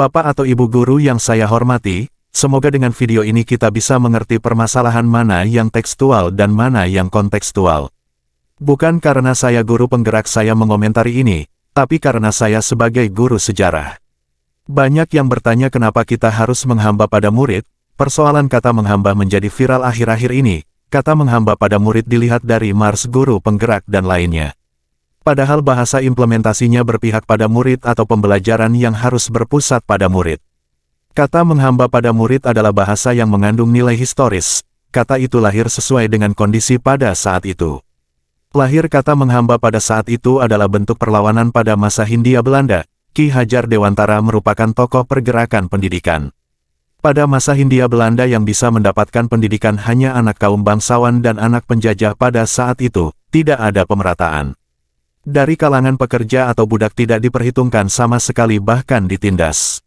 Bapak atau Ibu guru yang saya hormati, semoga dengan video ini kita bisa mengerti permasalahan mana yang tekstual dan mana yang kontekstual. Bukan karena saya guru penggerak saya mengomentari ini, tapi karena saya sebagai guru sejarah. Banyak yang bertanya kenapa kita harus menghamba pada murid. Persoalan kata menghamba menjadi viral akhir-akhir ini. Kata menghamba pada murid dilihat dari Mars guru penggerak dan lainnya. Padahal bahasa implementasinya berpihak pada murid atau pembelajaran yang harus berpusat pada murid. Kata menghamba pada murid adalah bahasa yang mengandung nilai historis. Kata itu lahir sesuai dengan kondisi pada saat itu. Lahir kata menghamba pada saat itu adalah bentuk perlawanan pada masa Hindia Belanda. Ki Hajar Dewantara merupakan tokoh pergerakan pendidikan. Pada masa Hindia Belanda yang bisa mendapatkan pendidikan hanya anak kaum bangsawan dan anak penjajah pada saat itu, tidak ada pemerataan. Dari kalangan pekerja atau budak tidak diperhitungkan sama sekali bahkan ditindas.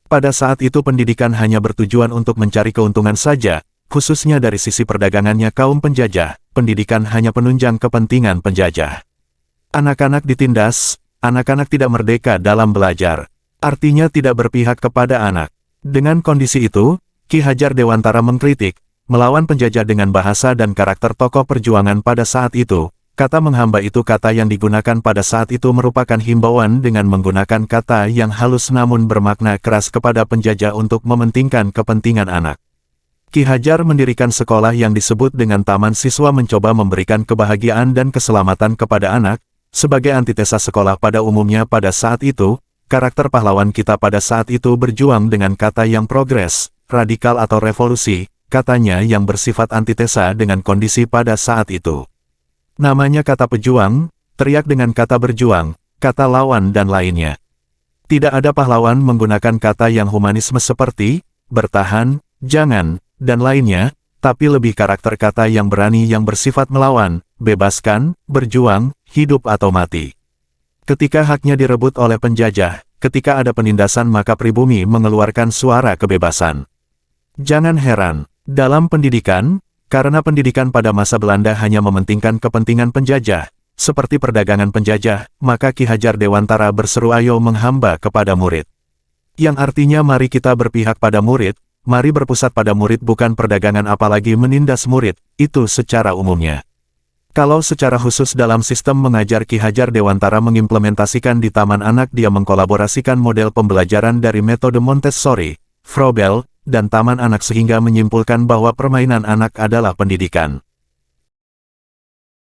Pada saat itu pendidikan hanya bertujuan untuk mencari keuntungan saja, khususnya dari sisi perdagangannya kaum penjajah, pendidikan hanya penunjang kepentingan penjajah. Anak-anak ditindas, anak-anak tidak merdeka dalam belajar, artinya tidak berpihak kepada anak. Dengan kondisi itu, Ki Hajar Dewantara mengkritik, melawan penjajah dengan bahasa dan karakter tokoh perjuangan pada saat itu. Kata menghamba itu kata yang digunakan pada saat itu merupakan himbauan dengan menggunakan kata yang halus namun bermakna keras kepada penjajah untuk mementingkan kepentingan anak. Ki Hajar mendirikan sekolah yang disebut dengan Taman Siswa mencoba memberikan kebahagiaan dan keselamatan kepada anak. Sebagai antitesa sekolah pada umumnya pada saat itu, karakter pahlawan kita pada saat itu berjuang dengan kata yang progres, radikal atau revolusi, katanya yang bersifat antitesa dengan kondisi pada saat itu. Namanya kata pejuang, teriak dengan kata berjuang, kata lawan dan lainnya. Tidak ada pahlawan menggunakan kata yang humanisme seperti, bertahan, jangan, dan lainnya, tapi lebih karakter kata yang berani yang bersifat melawan, bebaskan, berjuang, hidup atau mati. Ketika haknya direbut oleh penjajah, ketika ada penindasan maka pribumi mengeluarkan suara kebebasan. Jangan heran, dalam pendidikan, karena pendidikan pada masa Belanda hanya mementingkan kepentingan penjajah, seperti perdagangan penjajah, maka Ki Hajar Dewantara berseru ayo menghamba kepada murid. Yang artinya mari kita berpihak pada murid, mari berpusat pada murid bukan perdagangan apalagi menindas murid, itu secara umumnya. Kalau secara khusus dalam sistem mengajar Ki Hajar Dewantara mengimplementasikan di Taman Anak dia mengkolaborasikan model pembelajaran dari metode Montessori, Froebel, dan Taman Anak sehingga menyimpulkan bahwa permainan anak adalah pendidikan.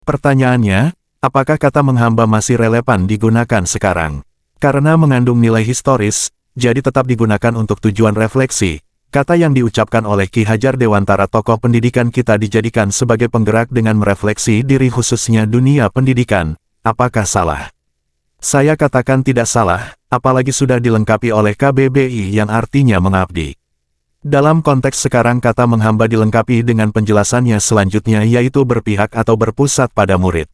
Pertanyaannya, apakah kata menghamba masih relevan digunakan sekarang? Karena mengandung nilai historis, jadi tetap digunakan untuk tujuan refleksi. Kata yang diucapkan oleh Ki Hajar Dewantara tokoh pendidikan kita dijadikan sebagai penggerak dengan merefleksi diri khususnya dunia pendidikan. Apakah salah? Saya katakan tidak salah, apalagi sudah dilengkapi oleh KBBI yang artinya mengabdi. Dalam konteks sekarang kata menghamba dilengkapi dengan penjelasannya selanjutnya yaitu berpihak atau berpusat pada murid.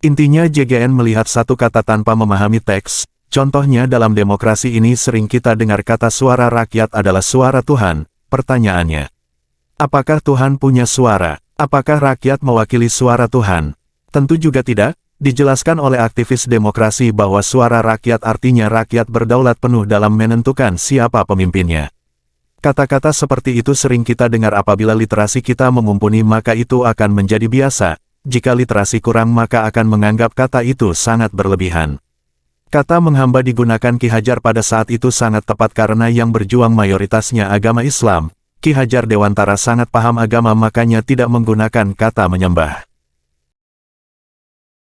Intinya JGN melihat satu kata tanpa memahami teks, contohnya dalam demokrasi ini sering kita dengar kata suara rakyat adalah suara Tuhan, pertanyaannya. Apakah Tuhan punya suara? Apakah rakyat mewakili suara Tuhan? Tentu juga tidak, dijelaskan oleh aktivis demokrasi bahwa suara rakyat artinya rakyat berdaulat penuh dalam menentukan siapa pemimpinnya. Kata-kata seperti itu sering kita dengar apabila literasi kita memumpuni maka itu akan menjadi biasa, jika literasi kurang maka akan menganggap kata itu sangat berlebihan. Kata menghamba digunakan Ki Hajar pada saat itu sangat tepat karena yang berjuang mayoritasnya agama Islam, Ki Hajar Dewantara sangat paham agama makanya tidak menggunakan kata menyembah.